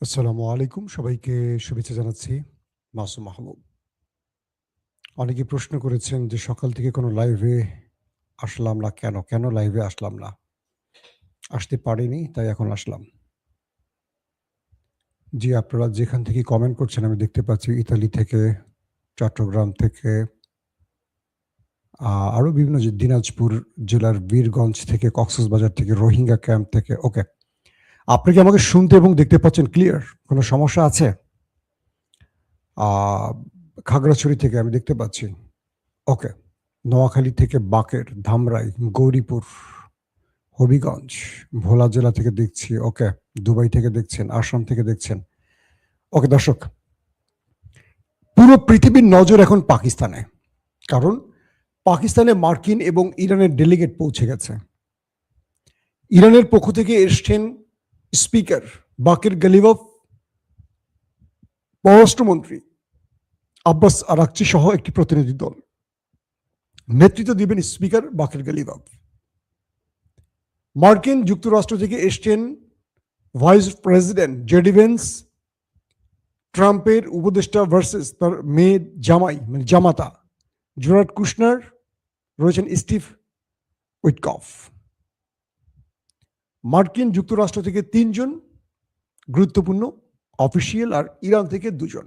আসসালামু আলাইকুম। সবাইকে শুভেচ্ছা জানাচ্ছি। মাসুম মাহমুদ। অনেকে প্রশ্ন করেছেন যে সকাল থেকে কোনো লাইভে আসলাম না কেন? কেন লাইভে আসলাম না? আসতে পারিনি তাই এখন আসলাম। জি, আপনারা যেখান থেকে কমেন্ট করছেন আমি দেখতে পাচ্ছি ইতালি থেকে, চট্টগ্রাম থেকে, আরো বিভিন্ন দিনাজপুর জেলার বীরগঞ্জ থেকে, কক্সবাজার থেকে, রোহিঙ্গা ক্যাম্প থেকে। ওকে। আপনি কি আমাকে শুনতে এবং দেখতে পাচ্ছেন ক্লিয়ার? কোনো সমস্যা আছে? আ খাগড়াছড়ি থেকে আমি দেখতে পাচ্ছি। ওকে। নোয়াখালী থেকে বাকের, ধামরাই, গৌরীপুর, হবিগঞ্জ, ভোলা জেলা থেকে দেখছি। ওকে। দুবাই থেকে দেখছেন, আসাম থেকে দেখছেন। ওকে দর্শক, পুরো পৃথিবীর নজর এখন পাকিস্তানে। কারণ পাকিস্তানে মার্কিন এবং ইরানের ডেলিগেট পৌঁছে গেছে। ইরানের পক্ষ থেকে এসছেন স্পিকার বাকের গালিবাফ, পররাষ্ট্রমন্ত্রী আব্বাস আরাকচি সহ একটি প্রতিনিধি দল। নেতৃত্ব দিবেন স্পিকার বাকের গালিবাফ। মার্কিন যুক্তরাষ্ট্র থেকে এসছেন ভাইস প্রেসিডেন্ট জেডি ভেন্স, ট্রাম্পের উপদেষ্টা ভার্সেস তার মেয়ে জামাই মানে জামাতা জেরার্ড কুশনার, রয়েছেন স্টিভ উইটকফ। মার্কিন যুক্তরাষ্ট্র থেকে 3 জন গুরুত্বপূর্ণ অফিসিয়াল, আর ইরান থেকে 2 জন,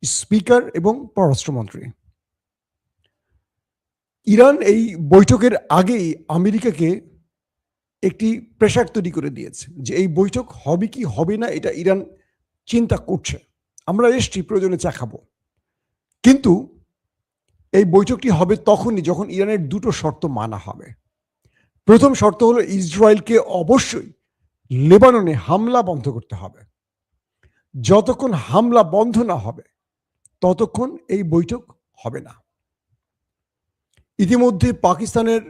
স্পিকার এবং পররাষ্ট্রমন্ত্রী। ইরান এই বৈঠকের আগেই আমেরিকাকে একটি প্রেসার তৈরি করে দিয়েছে যে এই বৈঠক হবে কি হবে না এটা ইরান চিন্তা করছে। আমরা এসছি, প্রয়োজনে চা খাবো, কিন্তু এই বৈঠকটি হবে তখনই যখন ইরানের 2টো শর্ত মানা হবে। প্রথম শর্ত হলো ইসরায়েলকে অবশ্যই লেবাননে হামলা বন্ধ করতে হবে। যতক্ষণ হামলা বন্ধ না হবে ততক্ষণ এই বৈঠক হবে না। ইতিমধ্যে পাকিস্তানের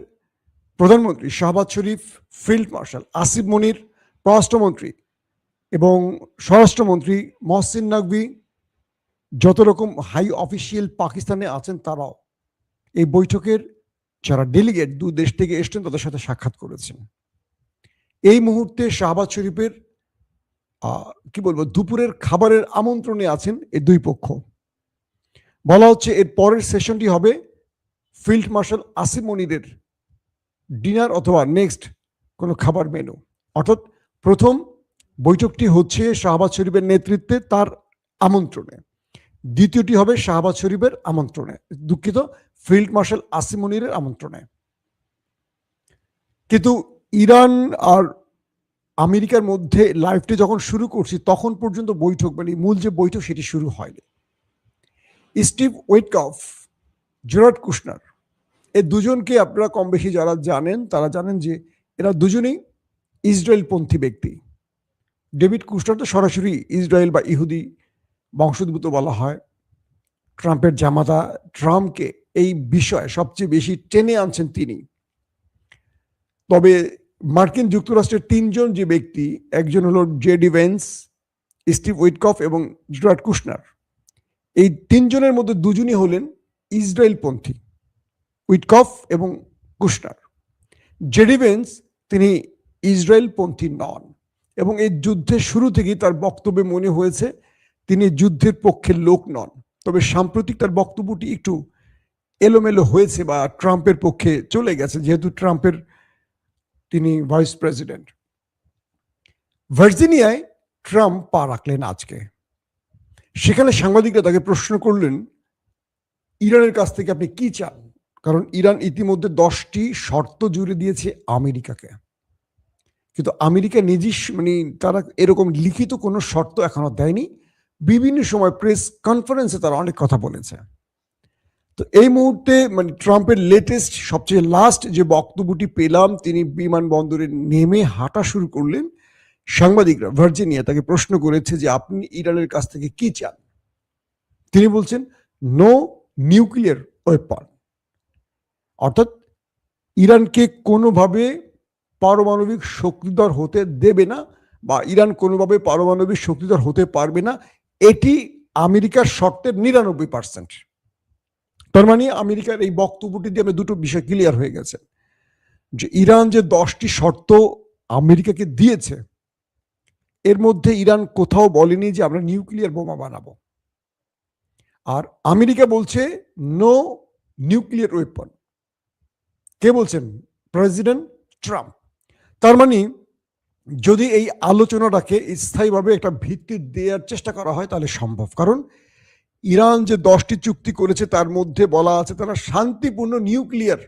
প্রধানমন্ত্রী শাহবাজ শরীফ, ফিল্ড মার্শাল আসিফ মনির, পররাষ্ট্রমন্ত্রী এবং স্বরাষ্ট্রমন্ত্রী মহসিন নকভি, যত রকম হাই অফিসিয়াল পাকিস্তানে আছেন তারাও এই বৈঠকের যারা ডেলিগেট 2 দেশ থেকে এসছেন তাদের সাথে সাক্ষাৎ করেছেন। এই মুহূর্তে শাহবাজ শরীফের কি বলবো দুপুরের খাবারের আমন্ত্রণে আছেন এই 2 পক্ষ। বলা হচ্ছে এর পরের সেশনটি হবে ফিল্ড মার্শাল আসিফ মনিরের ডিনার অথবা নেক্সট কোনো খাবার মেনু। অর্থাৎ প্রথম বৈঠকটি হচ্ছে শাহবাজ শরীফের নেতৃত্বে তার আমন্ত্রণে, দ্বিতীয়টি হবে শাহবাজ শরীফের আমন্ত্রণে, দুঃখিত, ফিল্ড মার্শাল আসিফ মনিরের আমন্ত্রণে। কিন্তু ইরান আর আমেরিকার মধ্যে লাইভটি যখন শুরু করছি তখন পর্যন্ত বৈঠক মানে মূল যে বৈঠক সেটি শুরু হয়নি। স্টিভ উইটকফ, জেরার্ড কুশনার, এই 2জনকে আপনারা কম বেশি যারা জানেন তারা জানেন যে এরা 2জনেই ইসরায়েলপন্থী ব্যক্তি। ডেভিড কুশনার তো সরাসরি ইসরায়েল বা ইহুদি বংশোদ্ভূত বলা হয়। ট্রাম্পের জামাতা, ট্রাম্পকে এই বিষয়ে সবচেয়ে বেশি টেনে আনছেন তিনি। তবে মার্কিন যুক্তরাষ্ট্রের 3জন যে ব্যক্তি, একজন হলো জেডি ভেন্স, স্টিভ উইটকফ এবং জেরার্ড কুশনার, এই 3জনের মধ্যে 2জনই হলেন ইসরায়েলপন্থী, উইটকফ এবং কুশনার। জেডি ভেন্স তিনি ইসরায়েলপন্থী নন এবং এই যুদ্ধের শুরু থেকেই তার বক্তব্যে মনে হয়েছে তিনি যুদ্ধের পক্ষের লোক নন। তবে সাম্প্রতিক তার বক্তব্যটি একটু এলোমেলো হয়েছে বা ট্রাম্পের পক্ষে চলে গেছে, যেহেতু ট্রাম্পের তিনি ভাইস প্রেসিডেন্ট। ভার্জিনিয়ায় ট্রাম্প পা রাখলেন আজকে। সেখানে সাংবাদিকরা তাকে প্রশ্ন করলেন ইরানের কাছ থেকে আপনি কি চান, কারণ ইরান ইতিমধ্যে 10টি শর্ত জুড়ে দিয়েছে আমেরিকাকে, কিন্তু আমেরিকা নিজস্ব মানে তারা এরকম লিখিত কোনো শর্ত এখনো দেয়নি। বিভিন্ন সময় প্রেস কনফারেন্সে তারা অনেক কথা বলেছে। তো এই মুহূর্তে মানে ট্রাম্পের লেটেস্ট সবচেয়ে লাস্ট যে বক্তব্যটি পেলাম, তিনি বিমানবন্দরে নেমে হাঁটা শুরু করলেন। সাংবাদিকরা ভার্জিনিয়া তাকে প্রশ্ন করেছে যে আপনি ইরানের কাছ থেকে কি চান। তিনি বলছেন নো নিউক্লিয়ার ওয়েপন, অর্থাৎ ইরানকে কোনোভাবে পারমাণবিক শক্তিধর হতে দেবে না বা ইরান কোনোভাবে পারমাণবিক শক্তিধর হতে পারবে না, এটি আমেরিকার শর্তের 99%। তার মানে আমেরিকার এই বক্তব্যটি দিয়ে আমি 2টো বিষয় ক্লিয়ার হয়ে গেছে যে ইরান যে 10টি শর্ত আমেরিকাকে দিয়েছে এর মধ্যে ইরান কোথাও বলেনি যে আমরা নিউক্লিয়ার বোমা বানাবো। আর আমেরিকা বলছে নো নিউক্লিয়ার ওয়েপন। কে বলছেন? President Trump. তার মানে যদি এই আলোচনাটাকে স্থায়ীভাবে একটা ভিত্তি দেওয়ার চেষ্টা করা হয় তাহলে সম্ভব। কারণ ইরান যে 10টি চুক্তি করেছে তার মধ্যে বলা আছে তারা শান্তিপূর্ণ নিউক্লিয়ার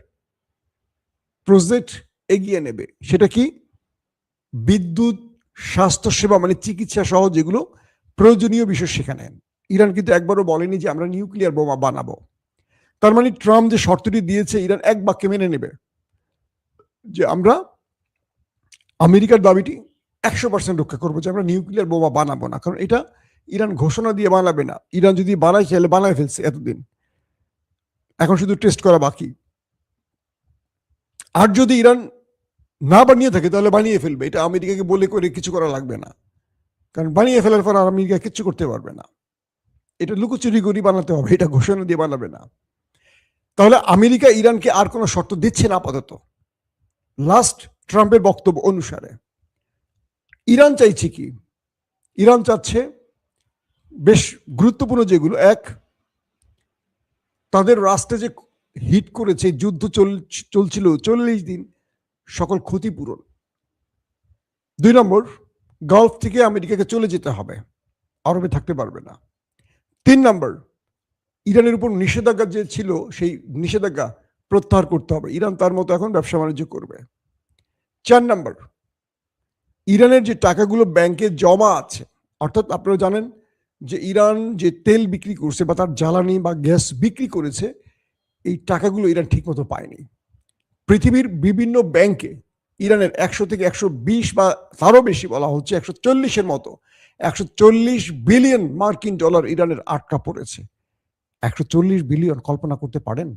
প্রজেক্ট এগিয়ে নেবে। সেটা কি? বিদ্যুৎ, স্বাস্থ্যসেবা মানে চিকিৎসা সহ যেগুলো প্রয়োজনীয় বিষয় সেখানে। ইরান কিন্তু একবারও বলেনি যে আমরা নিউক্লিয়ার বোমা বানাবো। তার মানে ট্রাম্প যে শর্তটি দিয়েছে ইরান এক বাক্যে মেনে নেবে যে আমরা আমেরিকার দাবিটি 100% রক্ষা করবো, যে আমরা নিউক্লিয়ার বোমা বানাবো না। কারণ এটা ইরান ঘোষণা দিয়ে বানাবে না। ইরান যদি বানায় চাইলে বানায় ফেলছে এতদিন, এখন শুধু টেস্ট করা বাকি। আর যদি ইরান না বানিয়ে থাকে তাহলে বানিয়ে ফেলবে। এটা আমেরিকাকে বলে করে কিছু করা লাগবে না, কারণ বানিয়ে ফেলার পর আর আমেরিকা কিচ্ছু করতে পারবে না। এটা লুকোচুরি করে বানাতে হবে, এটা ঘোষণা দিয়ে বানাবে না। তাহলে আমেরিকা ইরানকে আর কোনো শর্ত দিচ্ছে না আপাতত, লাস্ট ট্রাম্পের বক্তব্য অনুসারে। ইরান চাইছে কি? ইরান চাচ্ছে বেশ গুরুত্বপূর্ণ যেগুলো, এক, তাদের রাষ্ট্রে যে হিট করেছে, যুদ্ধ চলছিল 40 দিন, সকল ক্ষতিপূরণ। 2 নম্বর, গালফ থেকে আমেরিকাকে চলে যেতে হবে, আরবে থাকতে পারবে না। 3 নম্বর, ইরানের উপর নিষেধাজ্ঞা যে ছিল সেই নিষেধাজ্ঞা প্রত্যাহার করতে হবে, ইরান তার মতো এখন ব্যবসা বাণিজ্য করবে। 4 নম্বর, ইরানের যে টাকাগুলো ব্যাংকে জমা আছে, অর্থাৎ আপনারা জানেন যে ইরান যে তেল বিক্রি করছে বা তার জ্বালানি বা গ্যাস বিক্রি করেছে, এই টাকাগুলো ইরান ঠিকমতো পায়নি। পৃথিবীর বিভিন্ন ব্যাংকে ইরানের 100 থেকে 120 বা তারও বেশি বলা হচ্ছে 140-এর মতো 140 বিলিয়ন মার্কিন ডলার ইরানের আটকা পড়েছে। 140 বিলিয়ন কল্পনা করতে পারেন?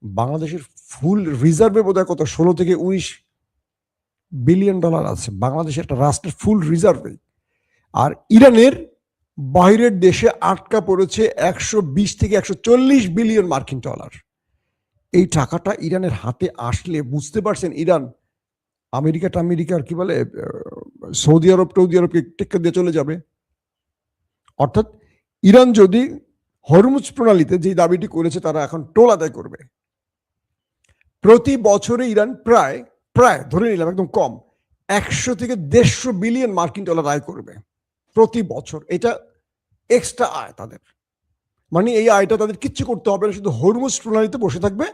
বাংলাদেশের ফুল রিজার্ভে বোধহয় কত 16 থেকে 19 বিলিয়ন ডলার আছে বাংলাদেশের একটা রাষ্ট্রের ফুল রিজার্ভে। আর ইরানের বাইরের দেশে আটকা পড়েছে 120 থেকে 140 বিলিয়ন মার্কিন ডলার। এই টাকাটা ইরানের হাতে আসলে বুঝতে পারছেন ইরান আমেরিকার কি বলে সৌদি আরবকে টেক্কা দিয়ে চলে যাবে। অর্থাৎ ইরান যদি হরমুজ প্রণালীতে যে দাবিটি করেছে তারা এখন টোল আদায় করবে। প্রতি বছরে ইরান প্রায় ধরে নিলাম একদম কম 100 থেকে 150 বিলিয়ন মার্কিন ডলার আয় করবে প্রতি বছর। এটা এক্সট্রা আয় তাদের, মানে এই আয়টা তাদের কিচ্ছু করতে হবে না, শুধু হরমুজ প্রণালীতে বসে থাকবে,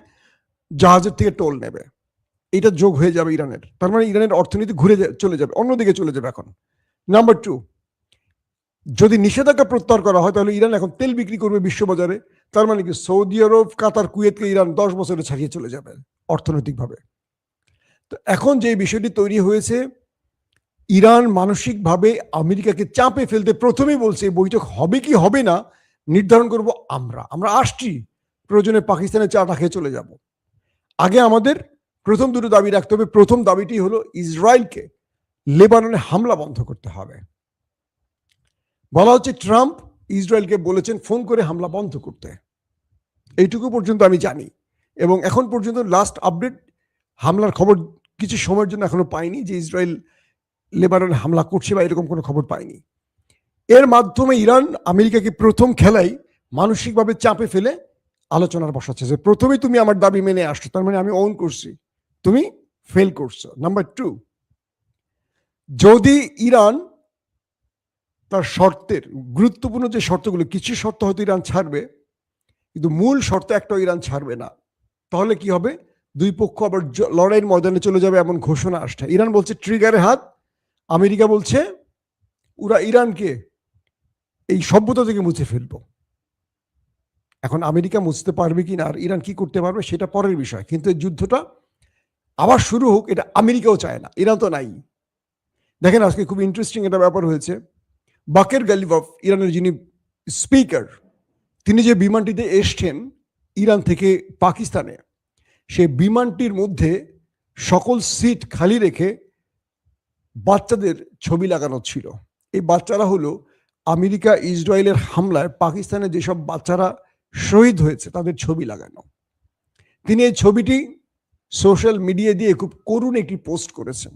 জাহাজের থেকে টোল নেবে, এটা যোগ হয়ে যাবে ইরানের। তার মানে ইরানের অর্থনীতি ঘুরে চলে যাবে, অন্যদিকে চলে যাবে এখন। নাম্বার 2, যদি নিষেধাজ্ঞা প্রত্যাহার করা হয় তাহলে ইরান এখন তেল বিক্রি করবে বিশ্ববাজারে। তার মানে কি সৌদি আরব, কাতার, কুয়েতকে ইরান 10 বছরে ছাড়িয়ে চলে যাবে অর্থনৈতিকভাবে। তো এখন যে বিষয়টি তৈরি হয়েছে, ইরান মানসিকভাবে আমেরিকাকে চাপে ফেলতে প্রথমেই বলছে বৈঠক হবে কি হবে না নির্ধারণ করব আমরা আসছি, প্রয়োজনে পাকিস্তানের চাটা খেয়ে চলে যাব। আগে আমাদের প্রথম দুটো দাবি রাখতে হবে। প্রথম দাবিটি হলো ইসরায়েলকে লেবাননে হামলা বন্ধ করতে হবে। বলা হচ্ছে ট্রাম্প ইসরায়েলকে বলেছেন ফোন করে হামলা বন্ধ করতে, এইটুকু পর্যন্ত আমি জানি। এবং এখন পর্যন্ত লাস্ট আপডেট হামলার খবর কিছু সময়ের জন্য এখনো পাইনি যে ইসরায়েল লেবাননে হামলা করছে বা এরকম কোনো খবর পাইনি। এর মাধ্যমে ইরান আমেরিকাকে প্রথম খেলাই মানসিকভাবে চাপে ফেলে আলোচনার বসাচ্ছে যে প্রথমেই তুমি আমার দাবি মেনে আসছো, তার মানে আমি ওন করছি, তুমি ফেল করছো। নাম্বার 2, যদি ইরান তার শর্তের গুরুত্বপূর্ণ যে শর্তগুলো, কিছু শর্ত হয়তো ইরান ছাড়বে কিন্তু মূল শর্ত একটাও ইরান ছাড়বে না, তাহলে কি হবে? দুই পক্ষ আবার লড়াইয়ের ময়দানে চলে যাবে এমন ঘোষণা আসছে। ইরান বলছে ট্রিগারে হাত, আমেরিকা বলছে ওরা ইরানকে এই সভ্যতা থেকে মুছে ফেলবো। এখন আমেরিকা মুছতে পারবে কিনা আর ইরান কি করতে পারবে সেটা পরের বিষয়, কিন্তু এই যুদ্ধটা আবার শুরু হোক এটা আমেরিকাও চায় না, ইরান তো নাই। দেখেন আজকে খুব ইন্টারেস্টিং একটা ব্যাপার হয়েছে। বাকের গালিবাফ, ইরানের যিনি স্পিকার, তিনি যে বিমানটিতে এসছেন ইরান থেকে পাকিস্তানে, সে বিমানটির মধ্যে সকল সিট খালি রেখে বাচ্চাদের ছবি লাগানো ছিল। এই বাচ্চারা হলো আমেরিকা ইসরায়েলের হামলায় পাকিস্তানে যেসব বাচ্চারা শহীদ হয়েছে তাদের ছবি লাগানো। তিনি এই ছবিটি সোশ্যাল মিডিয়া দিয়ে খুব করুণ একটি পোস্ট করেছেন।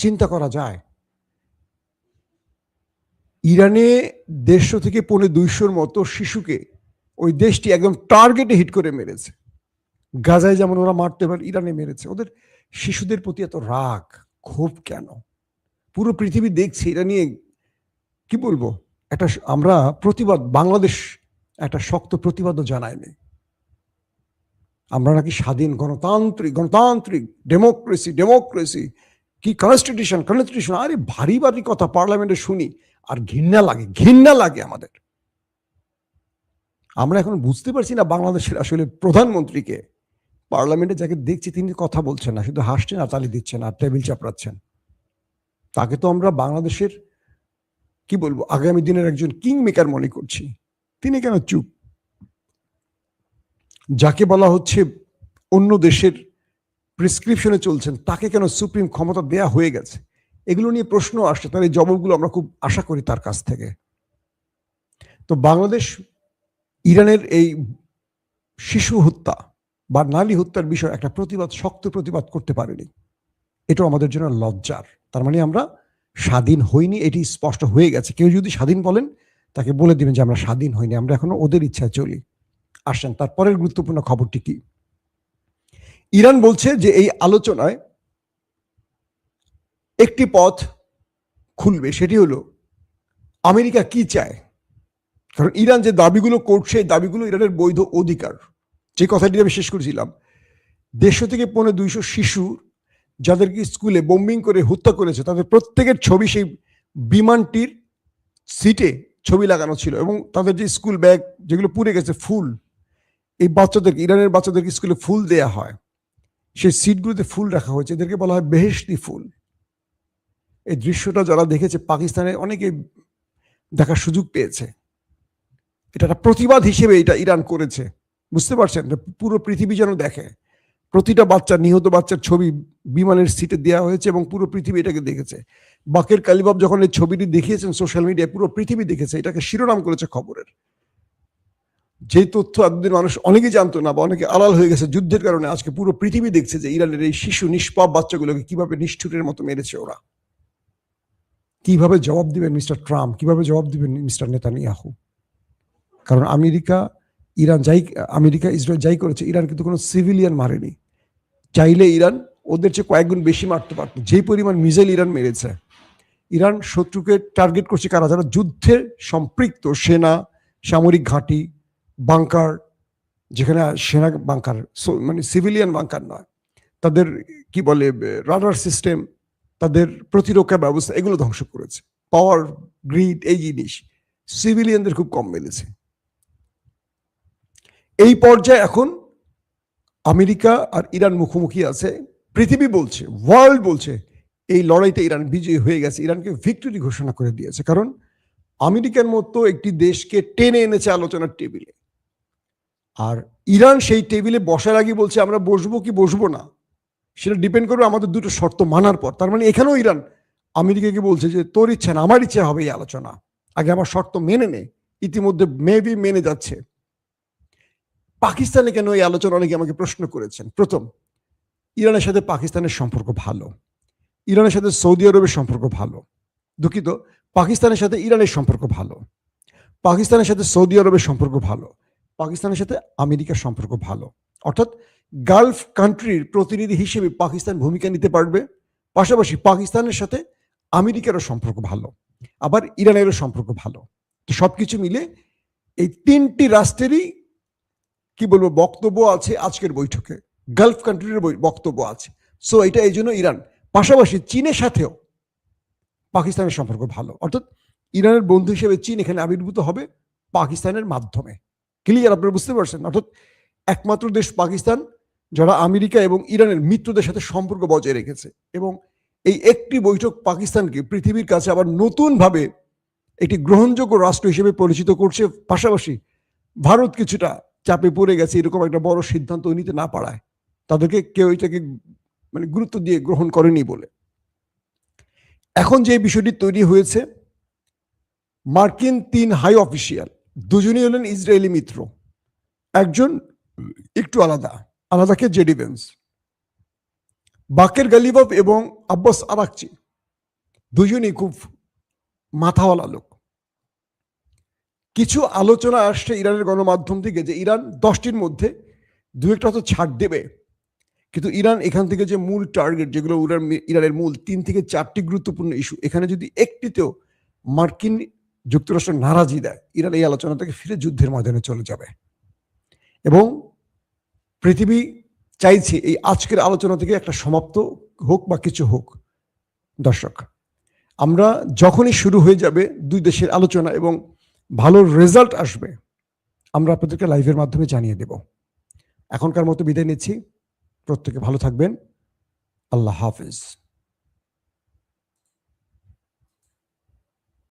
চিন্তা করা যায় ইরানে 150 থেকে 200 মতো শিশুকে ওই দেশটি একদম টার্গেটে হিট করে মেরেছে। গাজায় যেমন ওরা মারতে পারে, ইরানে মেরেছে। ওদের শিশুদের প্রতি এত রাগ ক্ষোভ কেন? পুরো পৃথিবী দেখছে এটা নিয়ে। কি বলবো, একটা আমরা প্রতিবাদ, বাংলাদেশ একটা শক্ত প্রতিবাদও জানায়নি। আমরা নাকি স্বাধীন, গণতান্ত্রিক ডেমোক্রেসি কি কনস্টিটিউশন। আরে ভারী ভারী কথা পার্লামেন্টে শুনি আর ঘৃণা লাগে আমাদের। আমরা এখন বুঝতে পারছি না বাংলাদেশের আসলে প্রধানমন্ত্রীকে। পার্লামেন্টে যাকে দেখছি তিনি কথা বলছেন না, শুধু হাসছেন আর তালি দিচ্ছেন আর টেবিল চাপড়াচ্ছেন। তাকে তো আমরা বাংলাদেশের কি বলবো আগামী দিনের একজন কিং মেকার মনে করছি। তিনি কেন চুপ? যাকে বলা হচ্ছে অন্য দেশের প্রেসক্রিপশনে চলছেন, তাকে কেন সুপ্রিম ক্ষমতা দেয়া হয়ে গেছে? এগুলো নিয়ে প্রশ্ন আসছে, তার এই জবাবগুলো আমরা খুব আশা করি তার কাছ থেকে। তো বাংলাদেশ ইরানের এই শিশু হত্যা বা নারী হত্যার বিষয়ে একটা শক্ত প্রতিবাদ করতে পারেনি। এটাও আমাদের জন্য লজ্জার। তার মানে আমরা স্বাধীন হইনি, এটি স্পষ্ট হয়ে গেছে। কেউ যদি স্বাধীন বলেন তাকে বলে দিবেন যে আমরা স্বাধীন হইনি, আমরা এখনো ওদের ইচ্ছায় চলি। আসেন তারপরের গুরুত্বপূর্ণ খবরটি কি। ইরান বলছে যে এই আলোচনায় একটি পথ খুলবে, সেটি হলো আমেরিকা কি চায়। কারণ ইরান যে দাবিগুলো করছে, এই দাবিগুলো ইরানের বৈধ অধিকার। যে কথাটি আমি শেষ করেছিলাম, 150 থেকে 200 শিশু যাদেরকে স্কুলে বোম্বিং করে হত্যা করেছে, তাদের প্রত্যেকের ছবি সেই বিমানটির সিটে ছবি লাগানো ছিল, এবং তাদের যে স্কুল ব্যাগ যেগুলো পুড়ে গেছে, ফুল, এই বাচ্চাদেরকে, ইরানের বাচ্চাদেরকে স্কুলে ফুল দেয়া হয়, সেই সিটগুলোতে ফুল রাখা হয়েছে। এদেরকে বলা হয় বেহেশতি ফুল। এই দৃশ্যটা যারা দেখেছে, পাকিস্তানে অনেকে দেখার সুযোগ পেয়েছে। এটা একটা প্রতিবাদ হিসেবে এটা ইরান করেছে, বুঝতে পারছেন? পুরো পৃথিবী যেন দেখে। প্রতিটা বাচ্চা, নিহত বাচ্চার ছবি বিমানের সিটে দেওয়া হয়েছে এবং পুরো পৃথিবী এটাকে দেখেছে। বাকের কালিবাব যখন এই ছবিটি দেখিয়েছেন সোশ্যাল মিডিয়ায়, পুরো পৃথিবী দেখেছে, এটাকে শিরোনাম করেছে খবরের। যে তথ্য এতদিন মানুষ অনেকেই জানতো না বা অনেকে আড়াল হয়ে গেছে যুদ্ধের কারণে, আজকে পুরো পৃথিবী দেখছে যে ইরানের এই শিশু নিষ্পাপ বাচ্চাগুলোকে কিভাবে নিষ্ঠুরের মতো মেরেছে ওরা। কিভাবে জবাব দিবেন মিস্টার ট্রাম্প, কিভাবে জবাব দিবেন মিস্টার নেতানিয়াহু? কারণ আমেরিকা ইসরায়েল যাই করেছে, ইরান কিন্তু কোনো সিভিলিয়ান মারেনি। চাইলে ইরান ওদের চেয়ে কয়েকগুণ বেশি মারতে পারত। যেই পরিমাণ মিসাইল ইরান মেরেছে, ইরান শত্রুকে টার্গেট করছে কারা? যারা যুদ্ধে সম্পৃক্ত, সেনা, সামরিক ঘাঁটি, বাংকার, যেখানে সেনা বাংকার, মানে সিভিলিয়ান বাংকার নয়, তাদের কি বলে রাডার সিস্টেম, তাদের প্রতিরক্ষা ব্যবস্থা, এগুলো ধ্বংস করেছে। পাওয়ার গ্রিড, এই জিনিস সিভিলিয়ানদের খুব কম মেলেছে। এই পর্যায়ে এখন আমেরিকা আর ইরান মুখোমুখি আছে। পৃথিবী বলছে, ওয়ার্ল্ড বলছে এই লড়াইতে ইরান বিজয়ী হয়ে গেছে, ইরানকে ভিক্টরি ঘোষণা করে দিয়েছে। কারণ আমেরিকার মতো একটি দেশকে টেনে এনেছে আলোচনার টেবিলে, আর ইরান সেই টেবিলে বসার আগে বলছে আমরা বসবো কি বসবো না সেটা ডিপেন্ড করবে আমাদের দুটো শর্ত মানার পর। তার মানে এখানেও ইরান আমেরিকাকে বলছে যে তোর ইচ্ছা না আমার ইচ্ছা হবে এই আলোচনা, আগে আমার শর্ত মেনে নে। ইতিমধ্যে মেবি মেনে যাচ্ছে। পাকিস্তানে কেন এই আলোচনা, অনেকে আমাকে প্রশ্ন করেছেন। প্রথম, ইরানের সাথে পাকিস্তানের সম্পর্ক ভালো, ইরানের সাথে সৌদি আরবের সম্পর্ক ভালো। দুঃখিত, পাকিস্তানের সাথে ইরানের সম্পর্ক ভালো, পাকিস্তানের সাথে সৌদি আরবের সম্পর্ক ভালো, পাকিস্তানের সাথে আমেরিকার সম্পর্ক ভালো। অর্থাৎ গালফ কান্ট্রির প্রতিনিধি হিসেবে পাকিস্তান ভূমিকা নিতে পারবে। পাশাপাশি পাকিস্তানের সাথে আমেরিকারও সম্পর্ক ভালো, আবার ইরানেরও সম্পর্ক ভালো। তো সবকিছু মিলে এই তিনটি রাষ্ট্রেরই কি বলবো বক্তব্য আছে আজকের বৈঠকে, গালফ কান্ট্রির বক্তব্য আছে। সো এটা এই জন্য ইরান, পাশাপাশি চীনের সাথেও পাকিস্তানের সম্পর্ক ভালো। অর্থাৎ ইরানের বন্ধু হিসেবে চীন এখানে আবির্ভূত হবে পাকিস্তানের মাধ্যমে। ক্লিয়ার? আপনারা বুঝতে পারছেন? অর্থাৎ একমাত্র দেশ পাকিস্তান যারা আমেরিকা এবং ইরানের মিত্রদের সাথে সম্পর্ক বজায় রেখেছে, এবং এই একটি বৈঠক পাকিস্তানকে পৃথিবীর কাছে আবার নতুনভাবে একটি গ্রহণযোগ্য রাষ্ট্র হিসেবে পরিচিত করছে। পাশাপাশি ভারত কিছুটা চাপে পড়ে গেছে এরকম একটা বড় সিদ্ধান্ত নিতে না পারায়, তাদেরকে কেউ এটাকে মানে গুরুত্ব দিয়ে গ্রহণ করেনি বলে। এখন যে বিষয়টি তৈরি হয়েছে, মার্কিন 3 হাই অফিসিয়াল, দুজনই হলেন ইসরায়েলি মিত্র। একজন একটু আলাদাকে জেডি ভেন্স, বাকের গালিবাফ এবং আব্বাস আরাকচি দুজনই খুব মাথাওয়ালা লোক, কিছু আলোচনা আসছে ইরানের গণমাধ্যম থেকে যে ইরান 10টির মধ্যে 2-একটা হয়তো ছাড় দেবে, কিন্তু ইরান এখান থেকে যে মূল টার্গেট যেগুলো ইরানের মূল 3 থেকে 4টি গুরুত্বপূর্ণ ইস্যু, এখানে যদি একটিতেও মার্কিন যুক্তরাষ্ট্র নারাজি দেয়, ইরান এই আলোচনা থেকে ফিরে যুদ্ধের ময়দানে চলে যাবে। এবং পৃথিবী চাইছে এই আজকের আলোচনা থেকে একটা সমাপ্ত হোক বা কিছু হোক। দর্শক, আমরা যখনই শুরু হয়ে যাবে দুই দেশের আলোচনা এবং ভালো রেজাল্ট আসবে, আমরা আপনাদেরকে লাইভের মাধ্যমে জানিয়ে দেব। এখনকার মতো বিদায় নিচ্ছি। প্রত্যেকে ভালো থাকবেন। আল্লাহ হাফেজ।